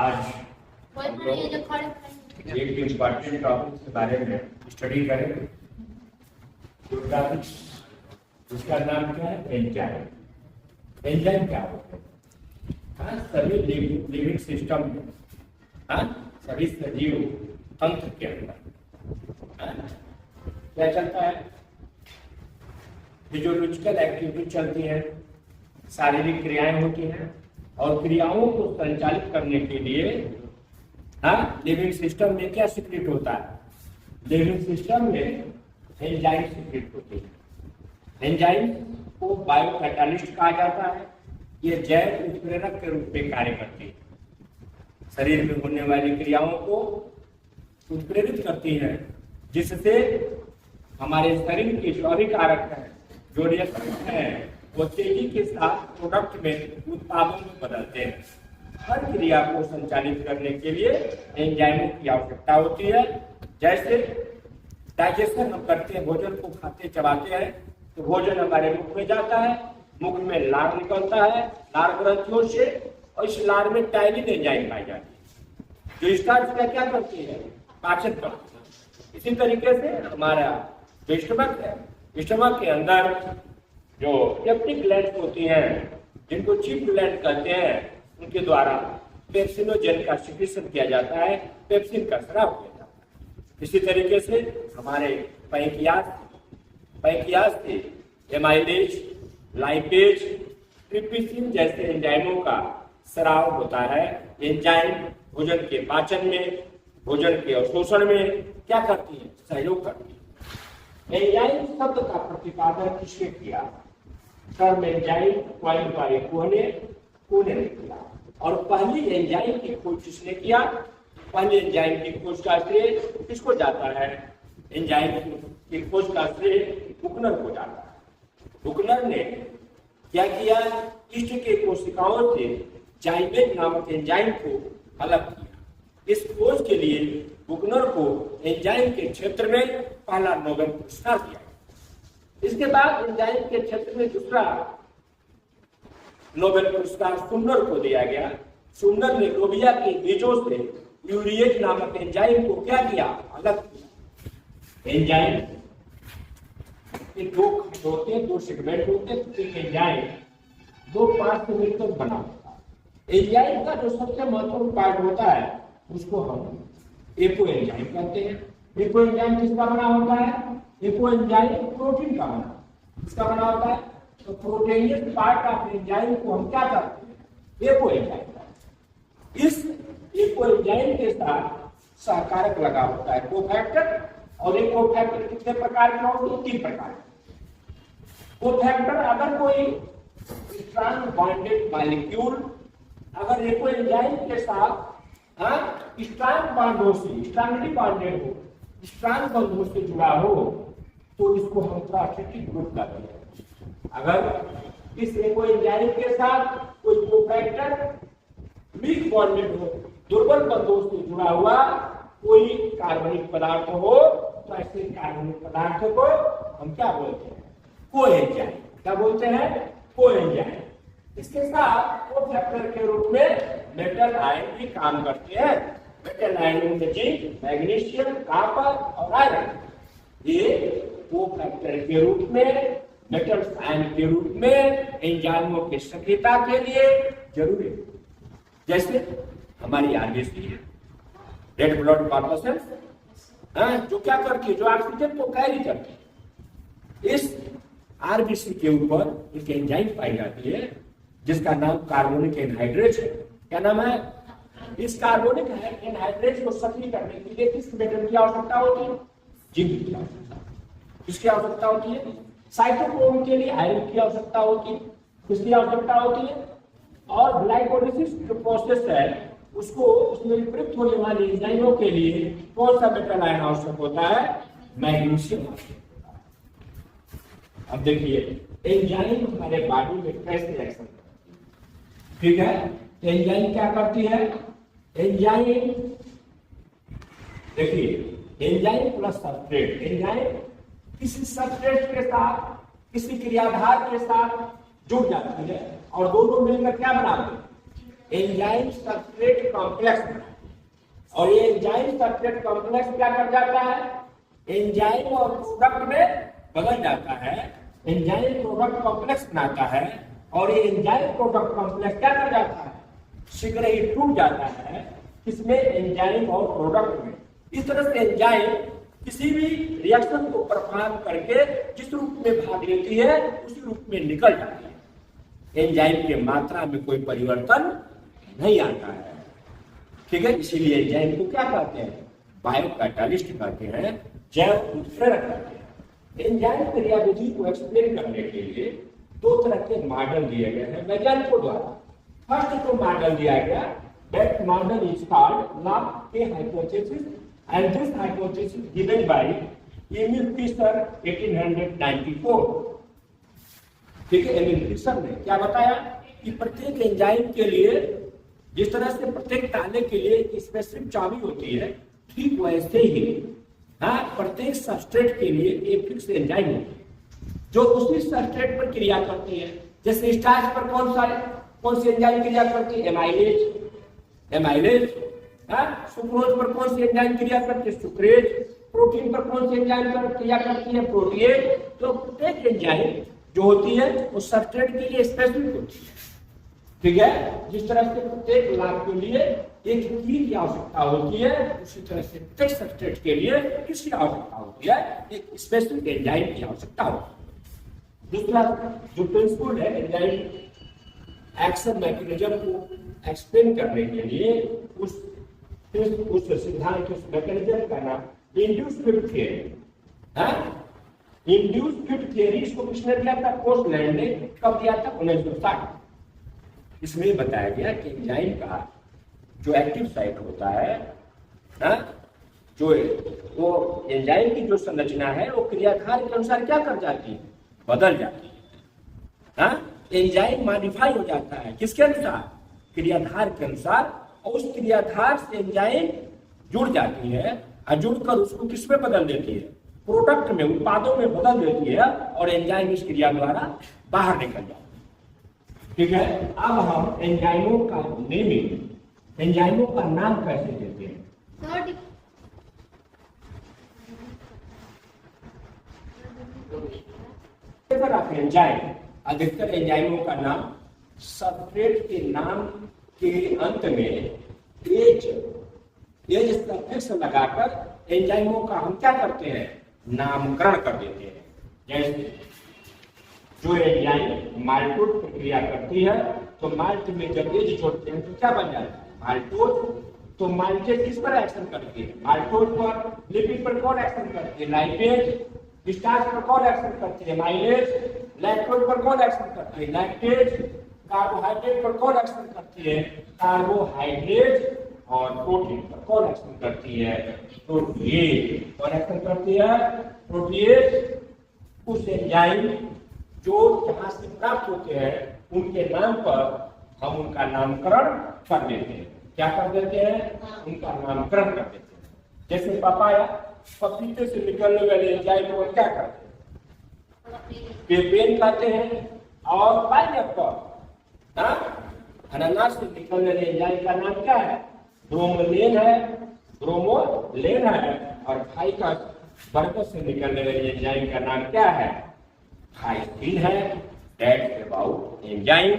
आज हम लोग एक इम्पॉर्टेंट टॉपिक के बारे में स्टडी करेंगे, उसका नाम क्या है? एंजाइम। एंजाइम क्या होता है? हाँ, सभी लिविंग सिस्टम में, हाँ, सभी सजीव तंत्र के अंदर क्या चलता है? फिजियोलॉजिकल एक्टिविटी चलती है, शारीरिक क्रियाएं होती हैं, और क्रियाओं को संचालित करने के लिए लिविंग सिस्टम में क्या सीक्रेट होता है? लिविंग सिस्टम में एंजाइम सीक्रेट होती है। एंजाइम को बायो कैटालिस्ट कहा जाता है। ये जैव उत्प्रेरक के रूप में कार्य करती है, शरीर में होने वाली क्रियाओं को उत्प्रेरित करती है, जिससे हमारे शरीर के जो अभिकारक है, जो रिएक्शन है, वो तेजी के साथ प्रोडक्ट में, उत्पादों में बदलते हैं। हर क्रिया को संचालित करने के लिए एंजाइमों की आवश्यकता होती है। जैसे डाइजेशन हम करते हैं, भोजन को खाते चबाते हैं, तो भोजन हमारे मुख में जाता है, मुख में लार निकलता है, लार ग्रंथियों से, और इस लार में टाइलिन एंजाइम पाई जाती है, जो स्टार्च का क्या करती है? पाचन करती है। इसी तरीके से हमारा जो स्टमक है, स्टमक के अंदर जो पेप्टिक ग्लैंड होती हैं, जिनको चीफ ग्लैंड कहते हैं, उनके द्वारा पेप्सिनोजेन का सिक्रीशन किया जाता है, पेप्सिन का स्राव किया जाता है। इसी तरीके से हमारे पैंक्रियाज से एमाइलेज, लाइपेज, ट्रिप्सिन जैसे एंजाइमों का स्राव होता है। एंजाइम भोजन के पाचन में, भोजन के अवशोषण में क्या करती है? सहयोग करती है। एंजाइम शब्द का प्रतिपादन किसने किया? टर्म एंजाइम क्वाइंड बाय कोने ने किया। और पहली एंजाइम की खोज किसने किया? पहली एंजाइम की खोज का श्रेय किसको जाता है? एंजाइम की खोज का श्रेय बुकनर को जाता है। बुकनर ने क्या किया? ईस्ट के कोशिकाओं से जाइमेट नामक एंजाइम को अलग किया। इस खोज के लिए बुकनर को एंजाइम के क्षेत्र में पहला नोबेल पुरस्कार दिया। इसके बाद एंजाइम के क्षेत्र में दूसरा नोबेल पुरस्कार सुन्नर को दिया गया। सुन्नर ने लोबिया के बीजों से यूरिएज नामक एंजाइम को क्या किया? अलग किया। एंजाइम के दो खंड होते हैं, दो सेगमेंट होते हैं, तो एंजाइम दो पार्ट से मिलकर बना होता है। एंजाइम का जो सबसे महत्वपूर्ण पार्ट होता है, उसको हम एपो एंजाइम कहते हैं। एपो एंजाइम किसका बना होता है? एपो एंजाइम प्रोटीन का बना, किसका बना होता है? तो प्रोटीनियस पार्ट ऑफ एंजाइम को हम क्या करते हैं? Apo enzyme. इस एपो एंजाइम के साथ सहकारक लगा होता है, कोफैक्टर। और एक कोफैक्टर कितने प्रकार के होते हैं? 3 प्रकार के कोफैक्टर। अगर कोई स्ट्रॉन्ग बॉन्डेड मॉलिक्यूल अगर एपो एंजाइम के साथ स्ट्रॉन्ग बॉन्डों से, स्ट्रॉन्गली बॉन्डेड हो, स्ट्रॉन्ग बॉन्डों से जुड़ा हो, तो इसको हम ट्रांसक्रिप्टिव ग्रुप कहते हैं। अगर इस एपो एंजाइम के साथ कोई कोफैक्टर वीक बॉन्डेड हो, दुर्बल बंधों से जुड़ा हुआ कोई कार्बनिक पदार्थ हो, तो ऐसे कार्बनिक पदार्थ को हम क्या बोलते हैं? कोएंजाइम। क्या बोलते हैं? कोएंजाइम। इसके साथ कोफैक्टर के रूप में मेटल आयन भी काम करते हैं। मेटल आयन में जिंक, मैग्नीशियम, कॉपर और आयरन, ये कोफैक्टर के रूप में, मेटल आयन के रूप में एंजाइमों की सक्रियता के लिए जरूरी है। जैसे हमारी आरबीसी है, रेड ब्लड कॉर्पसेल्स, जो क्या करती है? जो ऑक्सीजन को कैरी करती है। इस आरबीसी के ऊपर एक एंजाइम पाई जाती है, जिसका नाम कार्बोनिक एनहाइड्रेज है। क्या नाम है? इस कार्बोनिक एनहाइड्रेज को सक्रिय करने के लिए किस मेटल की आवश्यकता होती है? जिंक की आवश्यकता। किसकी आवश्यकता होती है? साइटोक्रोम के लिए आयरन की आवश्यकता होती है। किसकी आवश्यकता होती है? और ग्लाइकोलिसिस जो प्रोसेस है, उसको उसमें प्रयुक्त होने वाली एंजाइमों के लिए कौन सा मेटल आयन आवश्यक होता है? मैग्नीशियम। अब देखिए एंजाइम हमारे बॉडी में कैसे रिएक्शन करती है, ठीक है? एंजाइम क्या करती है? एंजाइम देखिए, एंजाइम प्लस सबस्ट्रेट, एंजाइम किसी सबस्ट्रेट के साथ, किसी क्रियाधार के साथ जुड़ जाती है, और दोनों मिलकर क्या बनाते हैं? एंजाइम सबस्ट्रेट कॉम्प्लेक्स, और ये एंजाइम सबस्ट्रेट कॉम्प्लेक्स क्या कर जाता है, एंजाइम और प्रोडक्ट में बदल जाता है, एंजाइम प्रोडक्ट कॉम्प्लेक्स बनाता है, और ये एंजाइम प्रोडक्ट कॉम्प्लेक्स क्या कर जाता है, शीघ्र ही टूट जाता है, किसमें, एंजाइम और प्रोडक्ट में। इस तरह से एंजाइम किसी भी रिएक्शन को परफॉर्म करके जिस रूप में भाग लेती है उसी रूप में निकल जाती है, एंजाइम की मात्रा में कोई परिवर्तन नहीं आता है, ठीक है। इसीलिए एंजाइम को क्या कहते हैं, बायो कैटालिस्ट कहते हैं, जैव उत्प्रेरक कहते हैं। एंजाइम क्रियाविधि को एक्सप्लेन करने के लिए दो तरह के मॉडल दिए गए हैं वैज्ञानिकों द्वारा। फर्स्ट जो मॉडल दिया गया, दैट मॉडल इज कॉल्ड लाके hypothesis, and this hypothesis given by Emil Fischer 1894। ठीक है, एमिल फिशर ने क्या बताया कि प्रत्येक एंजाइम के लिए जिस तरह से प्रत्येक ताले के लिए एक स्पेसिफिक चाबी होती है, ठीक वैसे ही प्रत्येक सबस्ट्रेट के लिए एक फिक्स एंजाइम होती है जो उसी सबस्ट्रेट पर क्रिया करती है। जैसे स्टार्च पर कौन सी एंजाइम क्रिया करती है, एमाइलेज। सुक्रोज पर कौन सी एंजाइम क्रिया करती है, सुक्रेज। प्रोटीन पर कौन सी एंजाइम क्रिया करती है, प्रोटीएज। तो प्रत्येक एंजाइम जो होती है वो सबस्ट्रेट के लिए स्पेसिफिक होती है, ठीक है। जिस तरह से प्रत्येक लाभ के लिए एक की आवश्यकता होती है, उसी तरह से प्रत्येक सबस्ट्रेट के लिए किसकी आवश्यकता होती है, एक स्पेसिफिक एंजाइम की आवश्यकता होती है। दूसरा जो प्रिंसिपल है एंजाइम एक्शन मैकेनिज्म को एक्सप्लेन करने के लिए उस सिद्धांत, उस मैकेनिज्म का नाम induced fit theory. Induced fit theory इसको किसने दिया था, पोस्टलैंड ने। कब दिया था, 1960। इसमें बताया गया कि एंजाइम का जो एक्टिव साइट होता है, जो वो एंजाइम की जो संरचना है वो क्रियाधार के अनुसार क्या कर जाती है, बदल जाती है। एंजाइम मॉडिफाई हो जाता है किसके अनुसार, क्रियाधार के अनुसार, और उस क्रियाधार से एंजाइम जुड़ जाती है और जुड़कर उसको किसमें बदल देती है, प्रोडक्ट में, उत्पादों में बदल देती है, और एंजाइम इस क्रिया द्वारा बाहर निकल जाती है, ठीक है। अब हम एंजाइमों का नेमिंग, एंजाइमों का नाम कैसे देते हैं। एंजाइम, अधिकतर एंजाइमों का नाम सबस्ट्रेट के नाम के अंत में एज सफिक्स लगाकर एंजाइमों का हम क्या करते हैं, नामकरण कर देते हैं। जैसे जो एंजाइम माल्टोज प्रक्रिया करती है, तो माल्ट में जब एज जोड़ते हैं तो क्या बन जाता है, माल्टोज। तो माल्टेज किस पर एक्शन करती है, माल्टोज पर। लिपिड पर कौन एक्शन करती है, लाइपेज। स्टार्च पर कौन एक्शन करती है, माइलेज। लैक्टोज पर कौन एक्शन करती है, लैक्टेज। कार्बोहाइड्रेट पर कौन एक्शन करती है, कार्बोहाइड्रेट। और प्रोटीन पर कौन एक्शन करती है, प्रोटीएज। कौन एक्शन करती है, प्रोटीएज। उस एंजाइम जो जहां से प्राप्त होते हैं उनके नाम पर हम उनका नामकरण कर देते हैं। क्या कर देते हैं, उनका नामकरण कर देते हैं। जैसे पपाया, पपीते से निकलने वाले एंजाइम को क्या करते हैं, पेपेन कहते हैं। और पाइनएप्पल, अनानास से निकलने वाले एंजाइम का नाम क्या है, ब्रोमोलेन है, ब्रोमोलेन है। और फाइकस, बरगद से निकलने वाले एंजाइम का नाम क्या है, थाइसिन है। That's about enzyme.